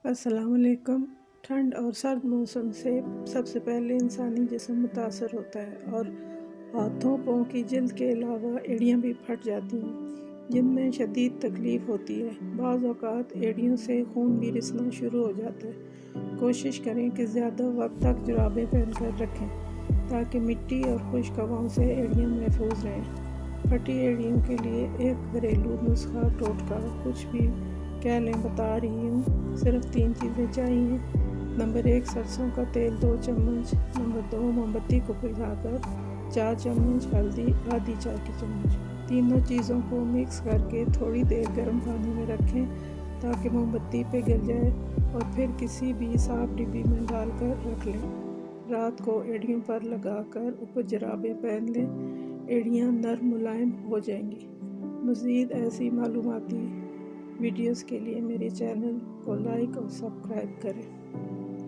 अस्सलाम वालेकुम। ठंड और सर्द मौसम से सबसे पहले इंसानी जिस्म मुतासर होता है और हाथों पाँव की जल्द के अलावा एड़ियाँ भी फट जाती हैं जिनमें शदीद तकलीफ़ होती है। बाज़ औक़ात एड़ियों से खून भी रिसना शुरू हो जाता है। कोशिश करें कि ज़्यादा वक्त तक जुराबें पहन कर रखें ताकि मिट्टी और खुश्क हवाओं से एड़ियाँ महफूज रहें। फटी एड़ियों के लिए एक घरेलू नुस्खा टोटका कुछ भी कह लें बता रही हूँ। सिर्फ 3 चीज़ें चाहिए। नंबर 1 सरसों का तेल 2 चम्मच। नंबर 2 मोमबत्ती को पिघलाकर 4 चम्मच। हल्दी आधी चाय की चम्मच। तीनों चीज़ों को मिक्स करके थोड़ी देर गर्म पानी में रखें ताकि मोमबत्ती पिघल जाए और फिर किसी भी साफ डिब्बी में डालकर रख लें। रात को एड़ियों पर लगाकर ऊपर जराबें पहन लें। एड़ियाँ नरम मुलायम हो जाएंगी। मज़ीद ऐसी मालूमाती वीडियोस के लिए मेरे चैनल को लाइक और सब्सक्राइब करें।